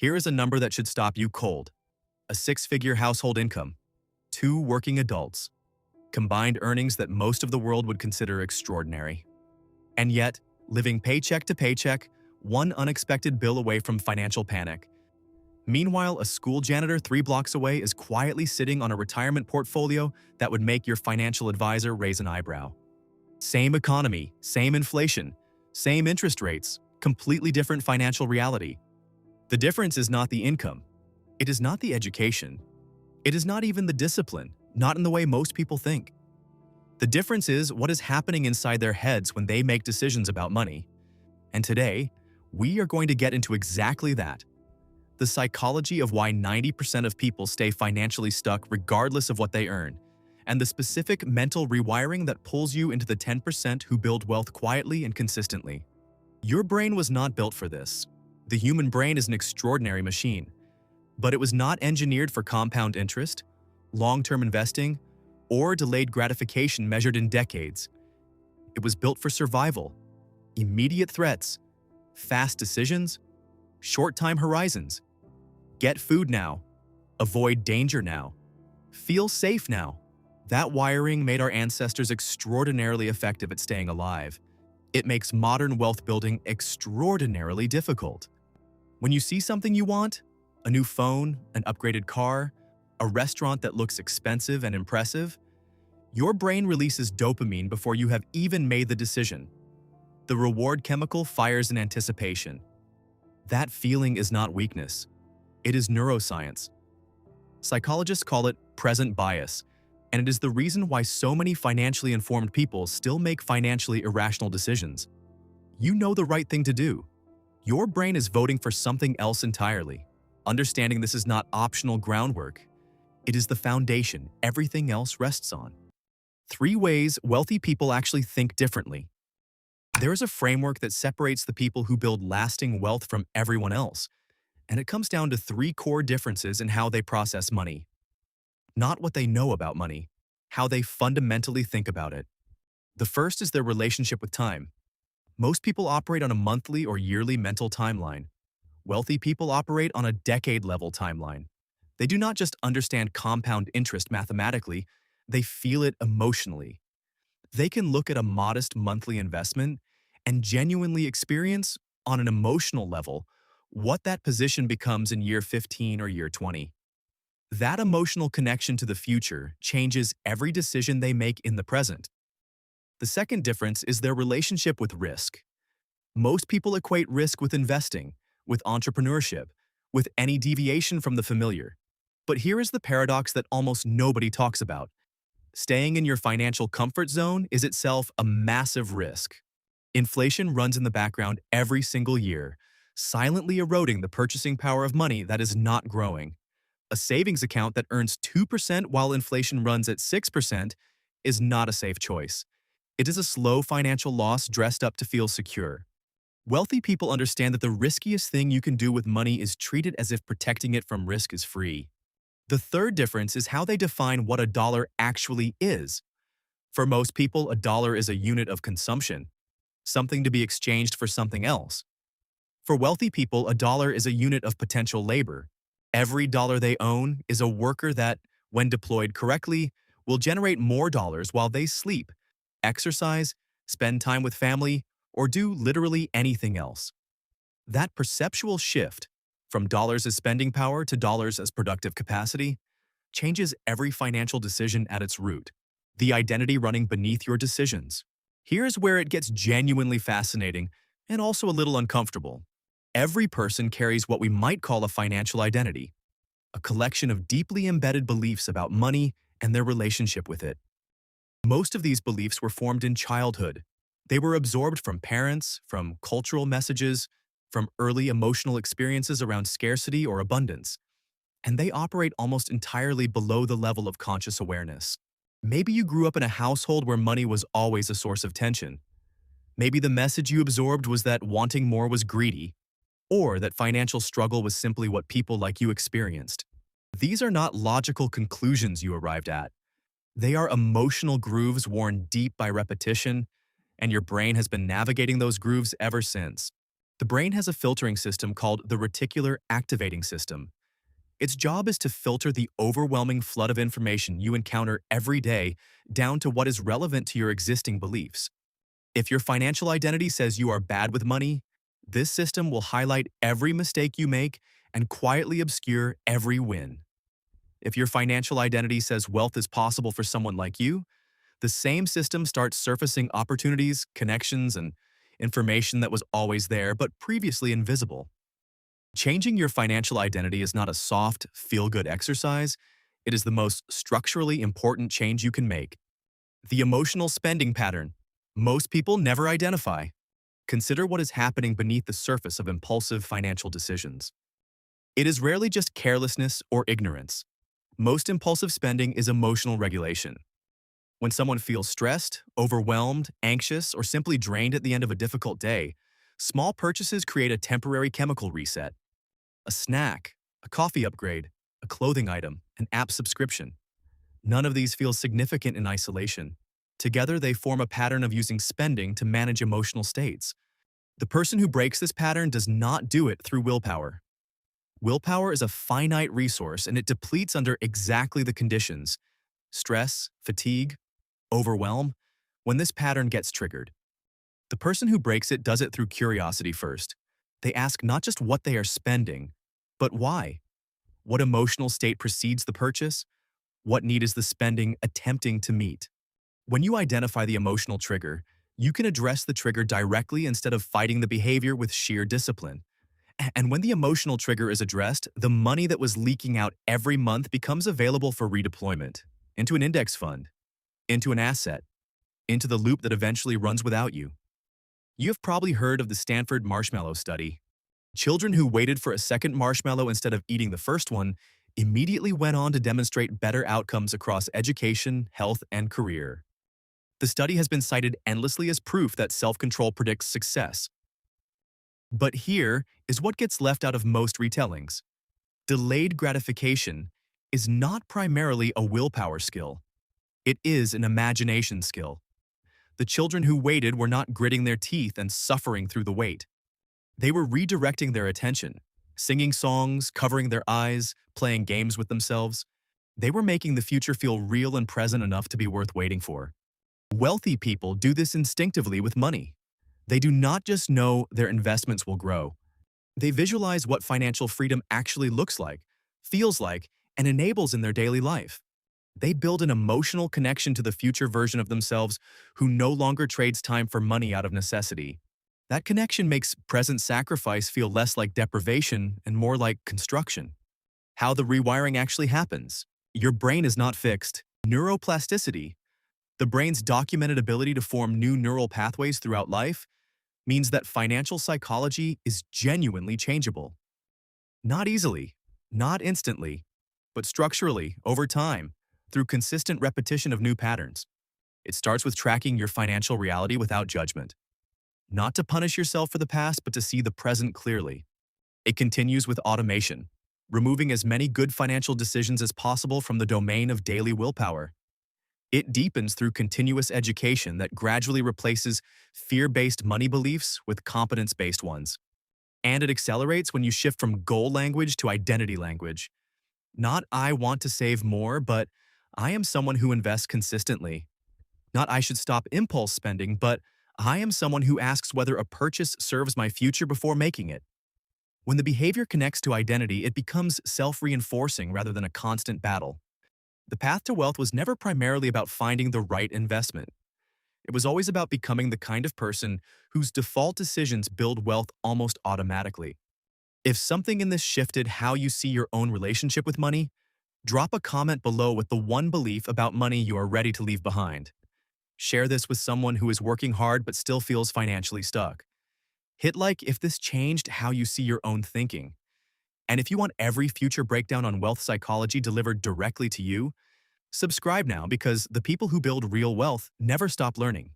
Here is a number that should stop you cold. A six-figure household income, two working adults, combined earnings that most of the world would consider extraordinary. And yet, living paycheck to paycheck, one unexpected bill away from financial panic. Meanwhile, a school janitor 3 blocks away is quietly sitting on a retirement portfolio that would make your financial advisor raise an eyebrow. Same economy, same inflation, same interest rates, completely different financial reality. The difference is not the income. It is not the education. It is not even the discipline, not in the way most people think. The difference is what is happening inside their heads when they make decisions about money. And today, we are going to get into exactly that. The psychology of why 90% of people stay financially stuck regardless of what they earn, and the specific mental rewiring that pulls you into the 10% who build wealth quietly and consistently. Your brain was not built for this. The human brain is an extraordinary machine, but it was not engineered for compound interest, long-term investing, or delayed gratification measured in decades. It was built for survival, immediate threats, fast decisions, short time horizons. Get food now, avoid danger now, feel safe now. That wiring made our ancestors extraordinarily effective at staying alive. It makes modern wealth building extraordinarily difficult. When you see something you want, a new phone, an upgraded car, a restaurant that looks expensive and impressive, your brain releases dopamine before you have even made the decision. The reward chemical fires in anticipation. That feeling is not weakness. It is neuroscience. Psychologists call it present bias, and it is the reason why so many financially informed people still make financially irrational decisions. You know the right thing to do. Your brain is voting for something else entirely. Understanding this is not optional groundwork. It is the foundation everything else rests on. 3 ways wealthy people actually think differently. There is a framework that separates the people who build lasting wealth from everyone else, and it comes down to 3 core differences in how they process money. Not what they know about money, how they fundamentally think about it. The first is their relationship with time. Most people operate on a monthly or yearly mental timeline. Wealthy people operate on a decade-level timeline. They do not just understand compound interest mathematically, they feel it emotionally. They can look at a modest monthly investment and genuinely experience, on an emotional level, what that position becomes in year 15 or year 20. That emotional connection to the future changes every decision they make in the present. The second difference is their relationship with risk. Most people equate risk with investing, with entrepreneurship, with any deviation from the familiar. But here is the paradox that almost nobody talks about. Staying in your financial comfort zone is itself a massive risk. Inflation runs in the background every single year, silently eroding the purchasing power of money that is not growing. A savings account that earns 2% while inflation runs at 6% is not a safe choice. It is a slow financial loss dressed up to feel secure. Wealthy people understand that the riskiest thing you can do with money is treat it as if protecting it from risk is free. The third difference is how they define what a dollar actually is. For most people, a dollar is a unit of consumption, something to be exchanged for something else. For wealthy people, a dollar is a unit of potential labor. Every dollar they own is a worker that, when deployed correctly, will generate more dollars while they sleep, exercise, spend time with family, or do literally anything else. That perceptual shift, from dollars as spending power to dollars as productive capacity, changes every financial decision at its root, the identity running beneath your decisions. Here's where it gets genuinely fascinating and also a little uncomfortable. Every person carries what we might call a financial identity, a collection of deeply embedded beliefs about money and their relationship with it. Most of these beliefs were formed in childhood. They were absorbed from parents, from cultural messages, from early emotional experiences around scarcity or abundance, and they operate almost entirely below the level of conscious awareness. Maybe you grew up in a household where money was always a source of tension. Maybe the message you absorbed was that wanting more was greedy, or that financial struggle was simply what people like you experienced. These are not logical conclusions you arrived at. They are emotional grooves worn deep by repetition, and your brain has been navigating those grooves ever since. The brain has a filtering system called the reticular activating system. Its job is to filter the overwhelming flood of information you encounter every day down to what is relevant to your existing beliefs. If your financial identity says you are bad with money, this system will highlight every mistake you make and quietly obscure every win. If your financial identity says wealth is possible for someone like you, the same system starts surfacing opportunities, connections, and information that was always there but previously invisible. Changing your financial identity is not a soft, feel-good exercise. It is the most structurally important change you can make. The emotional spending pattern. Most people never identify. Consider what is happening beneath the surface of impulsive financial decisions. It is rarely just carelessness or ignorance. Most impulsive spending is emotional regulation. When someone feels stressed, overwhelmed, anxious, or simply drained at the end of a difficult day, small purchases create a temporary chemical reset. A snack, a coffee upgrade, a clothing item, an app subscription. None of these feels significant in isolation. Together, they form a pattern of using spending to manage emotional states. The person who breaks this pattern does not do it through willpower. Willpower is a finite resource and it depletes under exactly the conditions: stress, fatigue, overwhelm, when this pattern gets triggered. The person who breaks it does it through curiosity first. They ask not just what they are spending, but why. What emotional state precedes the purchase? What need is the spending attempting to meet? When you identify the emotional trigger, you can address the trigger directly instead of fighting the behavior with sheer discipline. And when the emotional trigger is addressed, the money that was leaking out every month becomes available for redeployment into an index fund, into an asset, into the loop that eventually runs without you. You have probably heard of the Stanford marshmallow study. Children who waited for a second marshmallow instead of eating the first one immediately went on to demonstrate better outcomes across education, health, and career. The study has been cited endlessly as proof that self-control predicts success. But here is what gets left out of most retellings. Delayed gratification is not primarily a willpower skill. It is an imagination skill. The children who waited were not gritting their teeth and suffering through the wait. They were redirecting their attention, singing songs, covering their eyes, playing games with themselves. They were making the future feel real and present enough to be worth waiting for. Wealthy people do this instinctively with money. They do not just know their investments will grow. They visualize what financial freedom actually looks like, feels like, and enables in their daily life. They build an emotional connection to the future version of themselves who no longer trades time for money out of necessity. That connection makes present sacrifice feel less like deprivation and more like construction. How the rewiring actually happens. Your brain is not fixed. Neuroplasticity, the brain's documented ability to form new neural pathways throughout life, means that financial psychology is genuinely changeable. Not easily, not instantly, but structurally, over time, through consistent repetition of new patterns. It starts with tracking your financial reality without judgment. Not to punish yourself for the past, but to see the present clearly. It continues with automation, removing as many good financial decisions as possible from the domain of daily willpower. It deepens through continuous education that gradually replaces fear-based money beliefs with competence-based ones. And it accelerates when you shift from goal language to identity language. Not "I want to save more," but "I am someone who invests consistently." Not "I should stop impulse spending," but "I am someone who asks whether a purchase serves my future before making it." When the behavior connects to identity, it becomes self-reinforcing rather than a constant battle. The path to wealth was never primarily about finding the right investment. It was always about becoming the kind of person whose default decisions build wealth almost automatically. If something in this shifted how you see your own relationship with money, drop a comment below with the one belief about money you are ready to leave behind. Share this with someone who is working hard but still feels financially stuck. Hit like if this changed how you see your own thinking. And if you want every future breakdown on wealth psychology delivered directly to you, subscribe now because the people who build real wealth never stop learning.